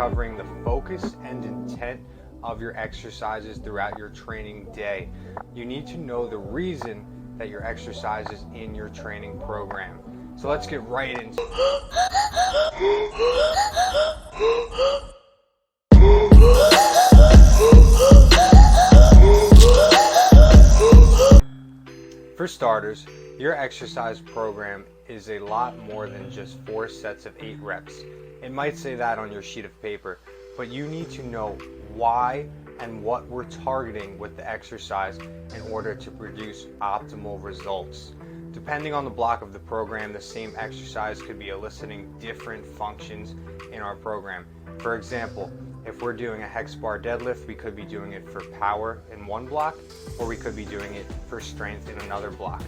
covering the focus and intent of your exercises throughout your training day. You need to know the reason that your exercise is in your training program. So let's get right into it. For starters, your exercise program is a lot more than just 4 sets of 8 reps. It might say that on your sheet of paper, but you need to know why and what we're targeting with the exercise in order to produce optimal results. Depending on the block of the program, the same exercise could be eliciting different functions in our program. For example, if we're doing a hex bar deadlift, we could be doing it for power in one block, or we could be doing it for strength in another block.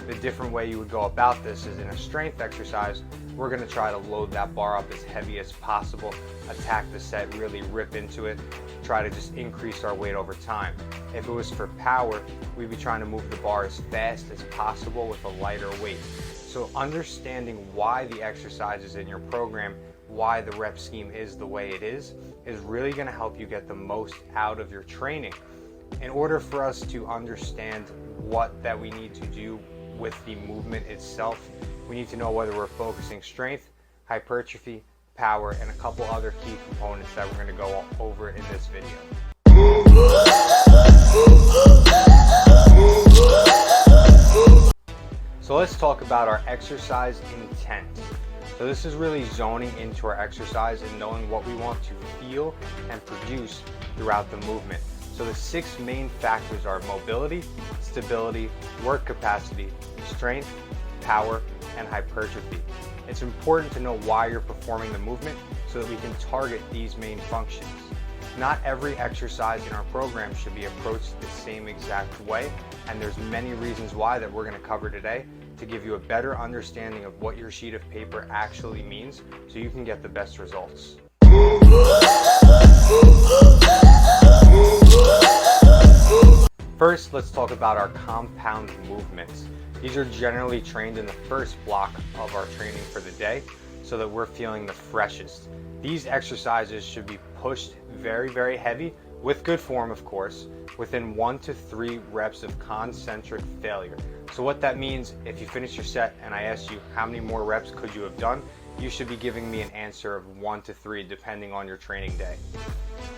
The different way you would go about this is in a strength exercise, we're going to try to load that bar up as heavy as possible, attack the set, really rip into it, try to just increase our weight over time. If it was for power, we'd be trying to move the bar as fast as possible with a lighter weight. So understanding why the exercise is in your program, why the rep scheme is the way it is really going to help you get the most out of your training. In order for us to understand what that we need to do with the movement itself, we need to know whether we're focusing strength, hypertrophy, power, and a couple other key components that we're going to go over in this video. So let's talk about our exercise intent. So this is really zoning into our exercise and knowing what we want to feel and produce throughout the movement. So the 6 main factors are mobility, stability, work capacity, strength, power, and hypertrophy. It's important to know why you're performing the movement so that we can target these main functions. Not every exercise in our program should be approached the same exact way, and there's many reasons why that we're going to cover today to give you a better understanding of what your sheet of paper actually means so you can get the best results. First, let's talk about our compound movements. These are generally trained in the first block of our training for the day so that we're feeling the freshest. These exercises should be pushed very, very heavy with good form, of course, within 1 to 3 reps of concentric failure. So what that means, if you finish your set and I ask you how many more reps could you have done, you should be giving me an answer of 1 to 3 depending on your training day.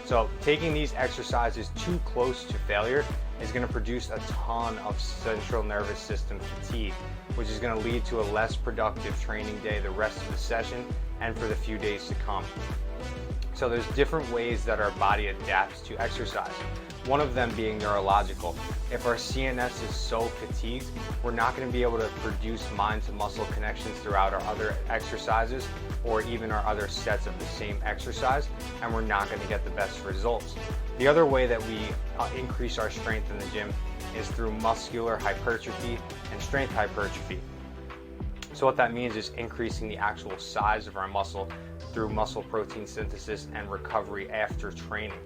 So taking these exercises too close to failure is going to produce a ton of central nervous system fatigue, which is going to lead to a less productive training day the rest of the session and for the few days to come. So there's different ways that our body adapts to exercise. One of them being neurological. If our CNS is so fatigued, we're not going to be able to produce mind to muscle connections throughout our other exercises or even our other sets of the same exercise, and we're not going to get the best results. The other way that we increase our strength in the gym is through muscular hypertrophy and strength hypertrophy. So what that means is increasing the actual size of our muscle through muscle protein synthesis and recovery after training.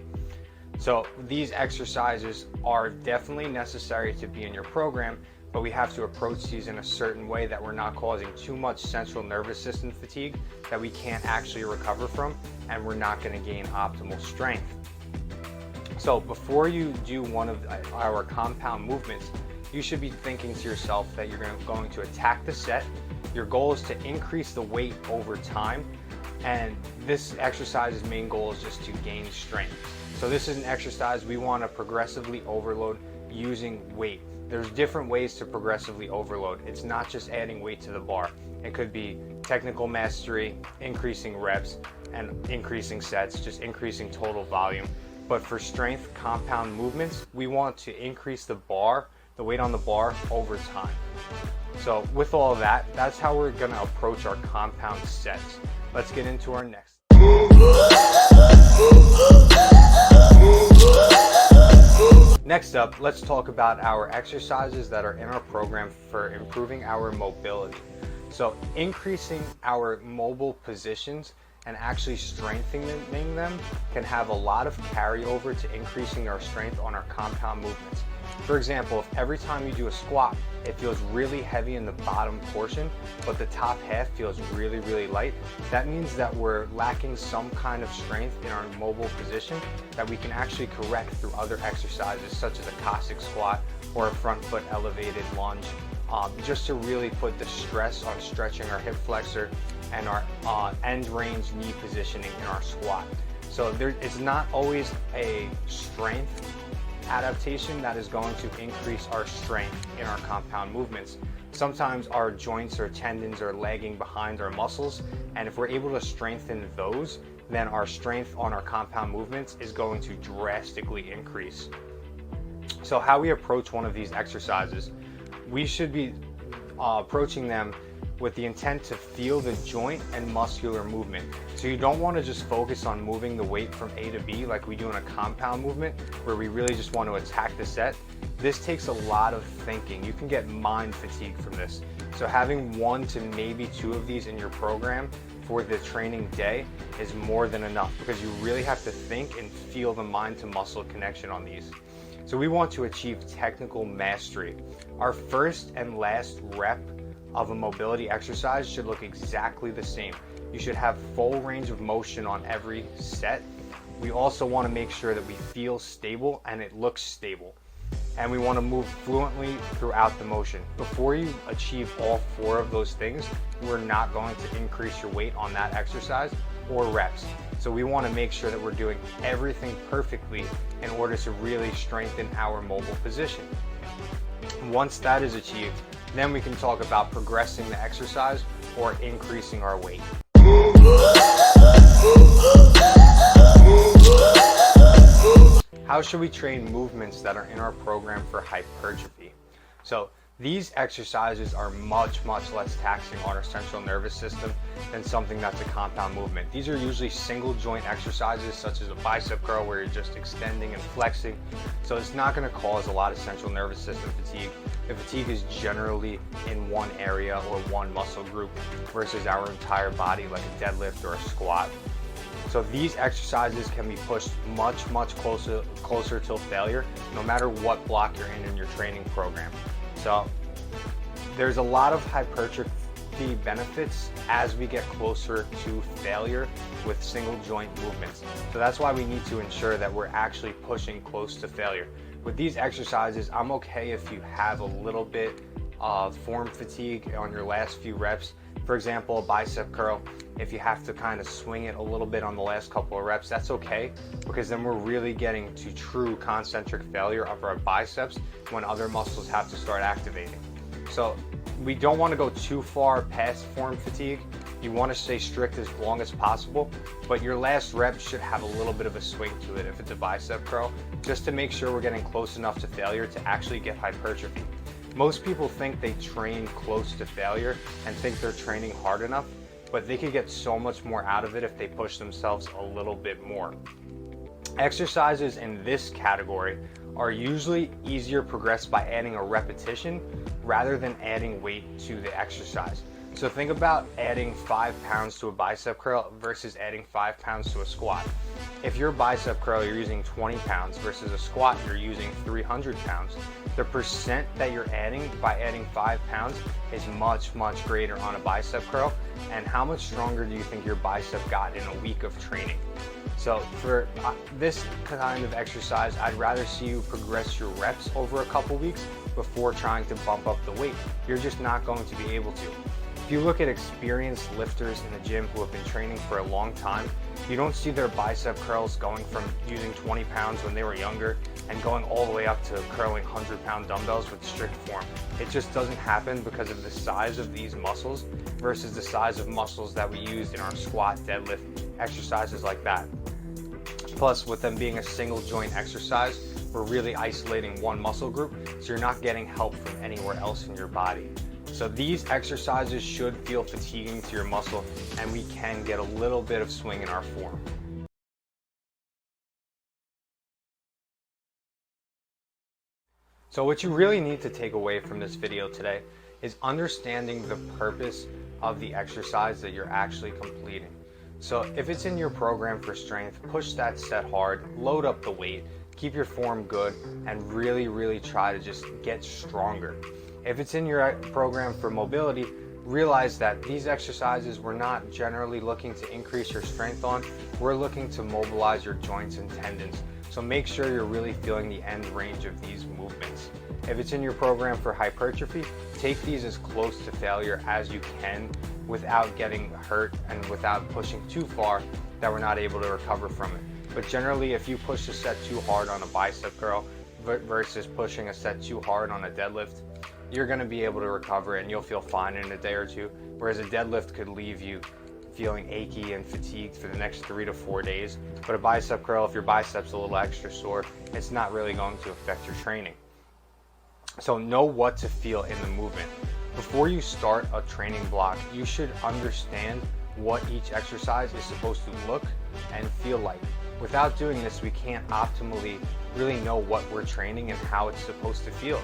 So these exercises are definitely necessary to be in your program, but we have to approach these in a certain way that we're not causing too much central nervous system fatigue that we can't actually recover from, and we're not going to gain optimal strength. So before you do one of our compound movements, you should be thinking to yourself that you're going to attack the set. Your goal is to increase the weight over time, and this exercise's main goal is just to gain strength. So this is an exercise we want to progressively overload using weight. There's different ways to progressively overload. It's not just adding weight to the bar. It could be technical mastery, increasing reps, and increasing sets, just increasing total volume. But for strength compound movements, we want to increase the weight on the bar over time. So with all of that, that's how we're going to approach our compound sets. Let's get into our next. Next up, let's talk about our exercises that are in our program for improving our mobility. So increasing our mobile positions and actually strengthening them can have a lot of carryover to increasing our strength on our compound movements. For example, if every time you do a squat, it feels really heavy in the bottom portion, but the top half feels really, really light, that means that we're lacking some kind of strength in our mobile position that we can actually correct through other exercises such as a Cossack squat or a front foot elevated lunge, just to really put the stress on stretching our hip flexor and our end range knee positioning in our squat. So it's not always a strength adaptation that is going to increase our strength in our compound movements. Sometimes our joints or tendons are lagging behind our muscles, and if we're able to strengthen those, then our strength on our compound movements is going to drastically increase. So how we approach one of these exercises, we should be approaching them with the intent to feel the joint and muscular movement. So you don't want to just focus on moving the weight from A to B like we do in a compound movement where we really just want to attack the set. This takes a lot of thinking. You can get mind fatigue from this. So having 1 to maybe 2 of these in your program for the training day is more than enough, because you really have to think and feel the mind to muscle connection on these. So we want to achieve technical mastery. Our first and last rep of a mobility exercise should look exactly the same. You should have full range of motion on every set. We also want to make sure that we feel stable and it looks stable. And we want to move fluently throughout the motion. Before you achieve all 4 of those things, we're not going to increase your weight on that exercise or reps. So we want to make sure that we're doing everything perfectly in order to really strengthen our mobile position. Once that is achieved, then we can talk about progressing the exercise or increasing our weight. How should we train movements that are in our program for hypertrophy? So these exercises are much less taxing on our central nervous system than something that's a compound movement. These are usually single joint exercises such as a bicep curl where you're just extending and flexing. So it's not going to cause a lot of central nervous system fatigue. The fatigue is generally in one area or one muscle group versus our entire body like a deadlift or a squat. So these exercises can be pushed much closer to failure no matter what block you're in your training program. So there's a lot of hypertrophy benefits as we get closer to failure with single joint movements. So that's why we need to ensure that we're actually pushing close to failure. With these exercises, I'm okay if you have a little bit of form fatigue on your last few reps. For example, a bicep curl, if you have to kind of swing it a little bit on the last couple of reps, that's okay, because then we're really getting to true concentric failure of our biceps when other muscles have to start activating. So we don't want to go too far past form fatigue. You want to stay strict as long as possible, but your last rep should have a little bit of a swing to it if it's a bicep curl, just to make sure we're getting close enough to failure to actually get hypertrophy. Most people think they train close to failure and think they're training hard enough, but they could get so much more out of it if they push themselves a little bit more. Exercises in this category are usually easier progressed by adding a repetition rather than adding weight to the exercise. So think about adding 5 pounds to a bicep curl versus adding 5 pounds to a squat. If your bicep curl you're using 20 pounds versus a squat you're using 300 pounds, the percent that you're adding by adding 5 pounds is much greater on a bicep curl. And how much stronger do you think your bicep got in a week of training? So for this kind of exercise, I'd rather see you progress your reps over a couple weeks before trying to bump up the weight. You're just not going to be able to. If you look at experienced lifters in the gym who have been training for a long time, you don't see their bicep curls going from using 20 pounds when they were younger and going all the way up to curling 100-pound dumbbells with strict form. It just doesn't happen because of the size of these muscles versus the size of muscles that we used in our squat, deadlift, exercises like that. Plus, with them being a single joint exercise, we're really isolating one muscle group, so you're not getting help from anywhere else in your body. So these exercises should feel fatiguing to your muscle, and we can get a little bit of swing in our form. So what you really need to take away from this video today is understanding the purpose of the exercise that you're actually completing. So if it's in your program for strength, push that set hard, load up the weight, keep your form good, and really try to just get stronger. If it's in your program for mobility, realize that these exercises we're not generally looking to increase your strength on, we're looking to mobilize your joints and tendons. So make sure you're really feeling the end range of these movements. If it's in your program for hypertrophy, take these as close to failure as you can without getting hurt and without pushing too far that we're not able to recover from it. But generally, if you push a set too hard on a bicep curl versus pushing a set too hard on a deadlift, you're going to be able to recover and you'll feel fine in a day or two, whereas a deadlift could leave you feeling achy and fatigued for the next 3 to 4 days. But a bicep curl, if your bicep's a little extra sore, it's not really going to affect your training. So know what to feel in the movement. Before you start a training block, you should understand what each exercise is supposed to look and feel like. Without doing this, we can't optimally really know what we're training and how it's supposed to feel.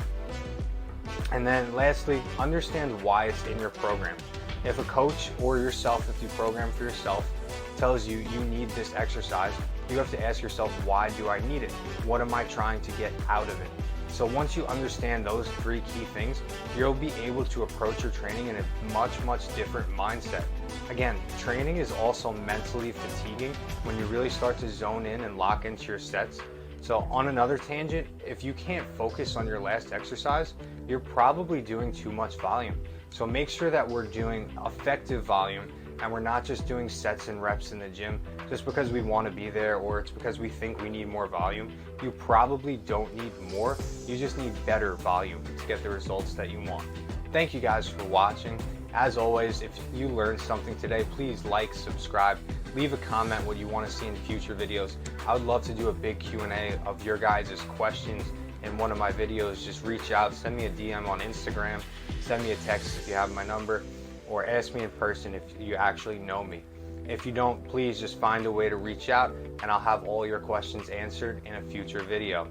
And then lastly, understand why it's in your program. If a coach or yourself, if you program for yourself, tells you you need this exercise, you have to ask yourself, why do I need it? What am I trying to get out of it? So once you understand those 3 key things, you'll be able to approach your training in a much different mindset. Again, training is also mentally fatiguing when you really start to zone in and lock into your sets. So on another tangent, if you can't focus on your last exercise, you're probably doing too much volume. So make sure that we're doing effective volume and we're not just doing sets and reps in the gym just because we want to be there or it's because we think we need more volume. You probably don't need more, you just need better volume to get the results that you want. Thank you guys for watching. As always, if you learned something today, please like, subscribe, leave a comment what you want to see in future videos. I would love to do a big Q&A of your guys' questions in one of my videos. Just reach out, send me a DM on Instagram, send me a text if you have my number, or ask me in person if you actually know me. If you don't, please just find a way to reach out and I'll have all your questions answered in a future video.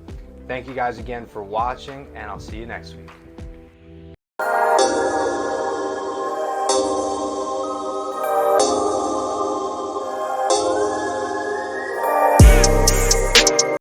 Thank you guys again for watching and I'll see you next week.